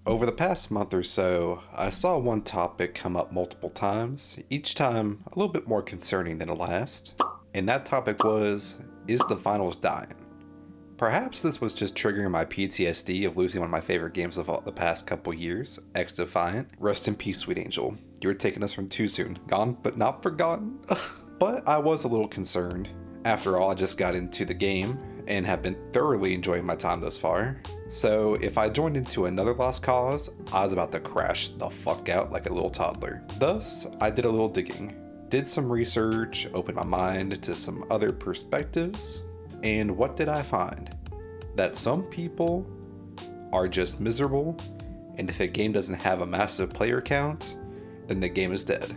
Over the past month or so, I saw one topic come up multiple times, each time a little bit more concerning than the last. And that topic was, is the finals dying? Perhaps this was just triggering my PTSD of losing one of my favorite games of the past couple years, X Defiant. Rest in peace, sweet angel. You were taking us from too soon. Gone, but not forgotten. But I was a little concerned. After all, I just got into the game and have been thoroughly enjoying my time thus far. So if I joined into another lost cause, I was about to crash the fuck out like a little toddler. Thus, I did a little digging, did some research, opened my mind to some other perspectives, and what did I find? That some people are just miserable, and if a game doesn't have a massive player count, then the game is dead.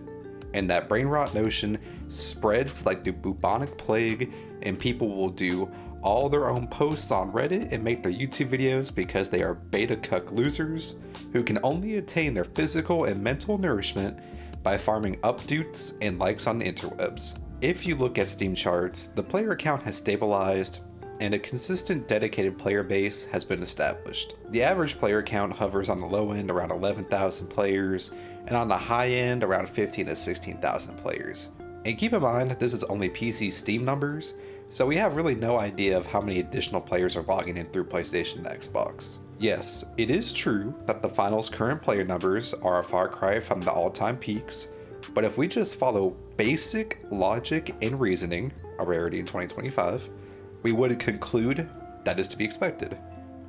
And that brain rot notion spreads like the bubonic plague, and people will do all their own posts on Reddit and make their YouTube videos because they are beta cuck losers who can only attain their physical and mental nourishment by farming updates and likes on the interwebs. If you look at Steam charts, the player count has stabilized and a consistent dedicated player base has been established. The average player count hovers on the low end around 11,000 players and on the high end around 15 to 16,000 players. And keep in mind, this is only PC Steam numbers, so we have really no idea of how many additional players are logging in through PlayStation and Xbox. Yes, it is true that the finals' current player numbers are a far cry from the all-time peaks, but if we just follow basic logic and reasoning, a rarity in 2025, we would conclude that is to be expected.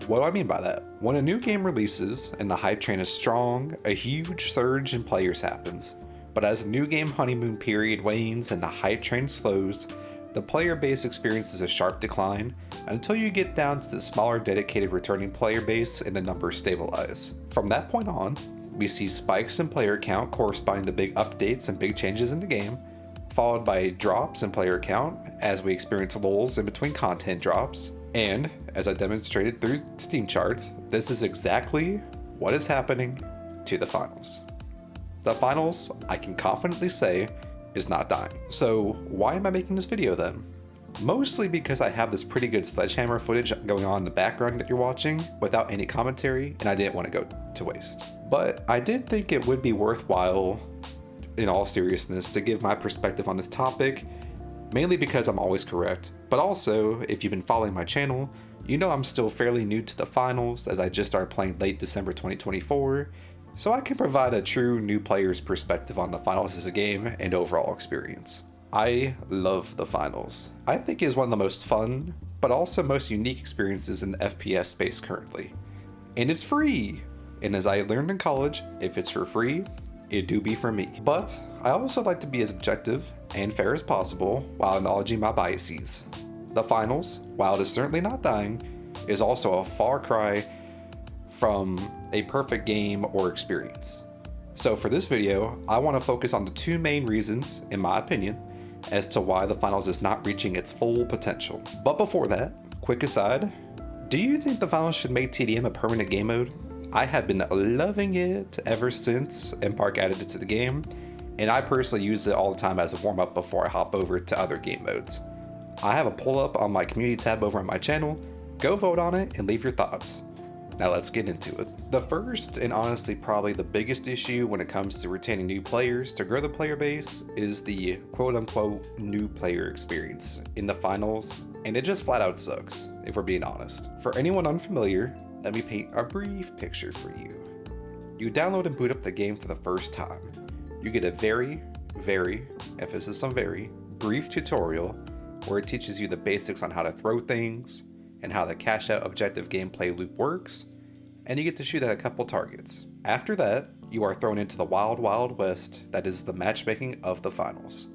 What do I mean by that? When a new game releases and the hype train is strong, a huge surge in players happens. But as the new game honeymoon period wanes and the hype train slows, the player base experiences a sharp decline until you get down to the smaller dedicated returning player base and the numbers stabilize. From that point on, we see spikes in player count corresponding to big updates and big changes in the game, followed by drops in player count as we experience lulls in between content drops. And, as I demonstrated through Steam charts, this is exactly what is happening to the finals. The finals, I can confidently say, is not dying. So why am I making this video then? Mostly because I have this pretty good sledgehammer footage going on in the background that you're watching without any commentary, and I didn't want to go to waste. But I did think it would be worthwhile, in all seriousness, to give my perspective on this topic, mainly because I'm always correct, but also, if you've been following my channel, you know I'm still fairly new to the finals as I just started playing late December 2024, so I can provide a true new player's perspective on the finals as a game and overall experience. I love the finals. I think it is one of the most fun, but also most unique experiences in the FPS space currently. And it's free! And as I learned in college, if it's for free, it do be for me. But I also like to be as objective and fair as possible while acknowledging my biases. The finals, while it is certainly not dying, is also a far cry from a perfect game or experience. So for this video, I want to focus on the two main reasons, in my opinion, as to why the finals is not reaching its full potential. But before that, quick aside, do you think the finals should make TDM a permanent game mode? I have been loving it ever since Embark added it to the game, and I personally use it all the time as a warm-up before I hop over to other game modes. I have a pull up on my community tab over on my channel. Go vote on it and leave your thoughts. Now let's get into it. The first, and honestly probably the biggest issue when it comes to retaining new players to grow the player base, is the quote-unquote new player experience in the finals, and it just flat out sucks, if we're being honest. For anyone unfamiliar, let me paint a brief picture for you. You download and boot up the game for the first time. You get a very, emphasis on very, brief tutorial where it teaches you the basics on how to throw things, and how the cash out objective gameplay loop works, and you get to shoot at a couple targets. After that, you are thrown into the wild, wild west that is the matchmaking of the finals.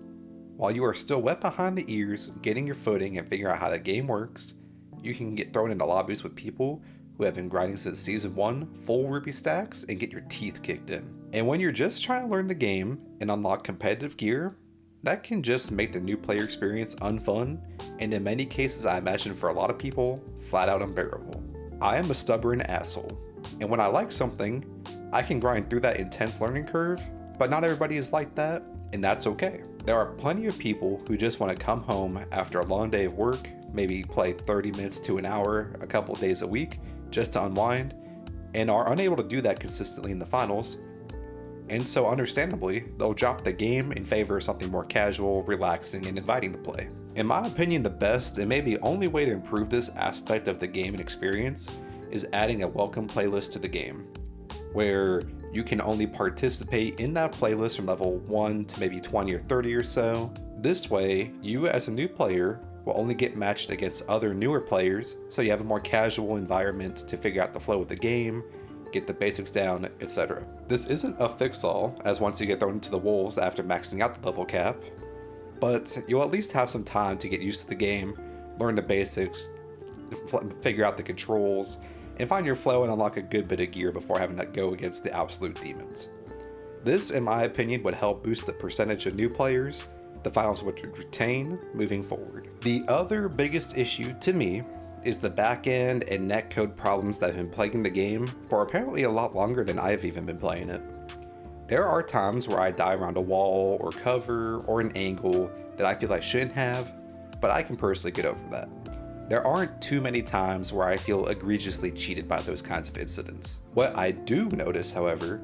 While you are still wet behind the ears, getting your footing and figuring out how the game works, you can get thrown into lobbies with people who have been grinding since Season 1, full rupee stacks, and get your teeth kicked in. And when you're just trying to learn the game and unlock competitive gear, that can just make the new player experience unfun, and in many cases I imagine for a lot of people, flat out unbearable. I am a stubborn asshole, and when I like something, I can grind through that intense learning curve, but not everybody is like that, and that's okay. There are plenty of people who just want to come home after a long day of work, maybe play 30 minutes to an hour a couple days a week, just to unwind, and are unable to do that consistently in the finals, and so understandably, they'll drop the game in favor of something more casual, relaxing, and inviting to play. In my opinion, the best and maybe only way to improve this aspect of the game and experience is adding a welcome playlist to the game, where you can only participate in that playlist from level 1 to maybe 20 or 30 or so. This way, you as a new player will only get matched against other newer players, so you have a more casual environment to figure out the flow of the game, get the basics down, etc. This isn't a fix-all, as once you get thrown into the wolves after maxing out the level cap, but you'll at least have some time to get used to the game, learn the basics, figure out the controls, and find your flow and unlock a good bit of gear before having to go against the absolute demons. This, in my opinion, would help boost the percentage of new players the finals would retain moving forward. The other biggest issue to me is the backend and netcode problems that have been plaguing the game for apparently a lot longer than I've even been playing it. There are times where I die around a wall or cover or an angle that I feel I shouldn't have, but I can personally get over that. There aren't too many times where I feel egregiously cheated by those kinds of incidents. What I do notice, however,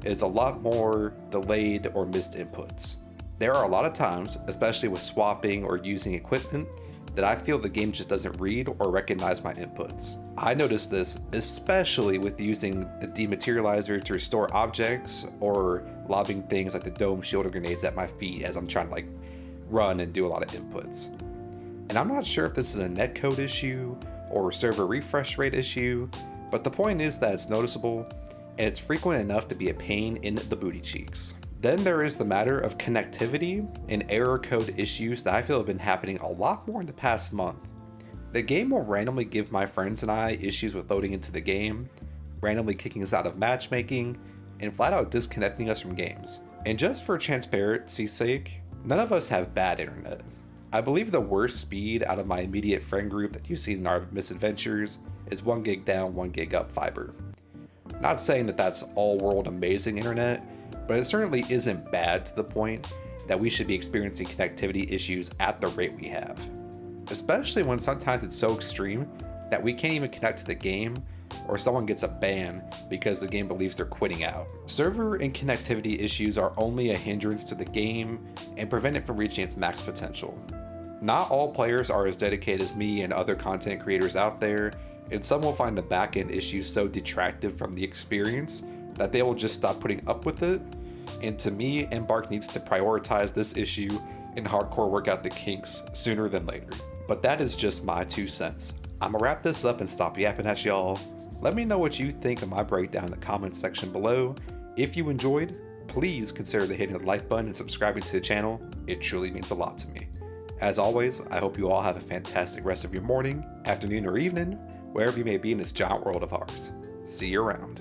is a lot more delayed or missed inputs. There are a lot of times, especially with swapping or using equipment, that I feel the game just doesn't read or recognize my inputs. I notice this especially with using the dematerializer to restore objects or lobbing things like the dome shield or grenades at my feet as I'm trying to run and do a lot of inputs. And I'm not sure if this is a netcode issue or server refresh rate issue, but the point is that it's noticeable and it's frequent enough to be a pain in the booty cheeks. Then there is the matter of connectivity and error code issues that I feel have been happening a lot more in the past month. The game will randomly give my friends and I issues with loading into the game, randomly kicking us out of matchmaking, and flat out disconnecting us from games. And just for transparency's sake, none of us have bad internet. I believe the worst speed out of my immediate friend group that you've seen in our misadventures is 1 gig down, 1 gig up fiber. Not saying that that's all world amazing internet, but it certainly isn't bad to the point that we should be experiencing connectivity issues at the rate we have. Especially when sometimes it's so extreme that we can't even connect to the game or someone gets a ban because the game believes they're quitting out. Server and connectivity issues are only a hindrance to the game and prevent it from reaching its max potential. Not all players are as dedicated as me and other content creators out there, and some will find the backend issues so detractive from the experience that they will just stop putting up with it. And to me, Embark needs to prioritize this issue and hardcore work out the kinks sooner than later. But that is just my 2 cents. I'ma wrap this up and stop yapping at y'all. Let me know what you think of my breakdown in the comments section below. If you enjoyed, please consider hitting the like button and subscribing to the channel. It truly means a lot to me. As always, I hope you all have a fantastic rest of your morning, afternoon, or evening, wherever you may be in this giant world of ours. See you around.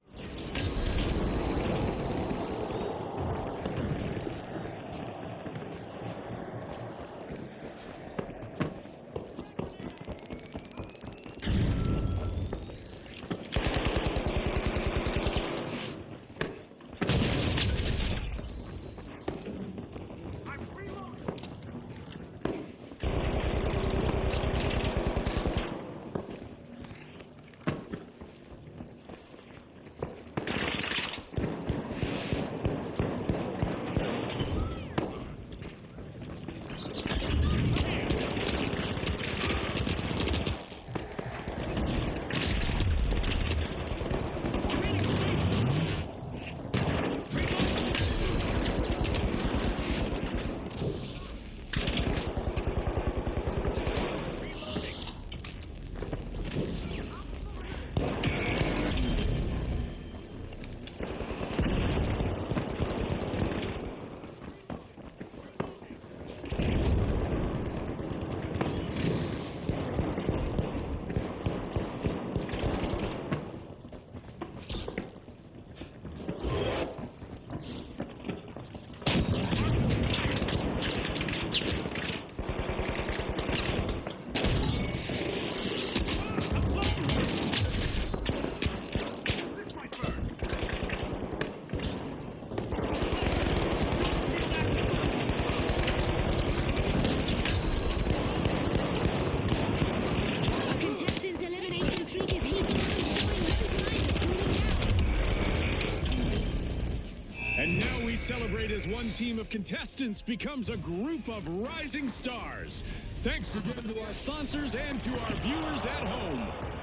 And now we celebrate as one team of contestants becomes a group of rising stars. Thanks again to our sponsors and to our viewers at home.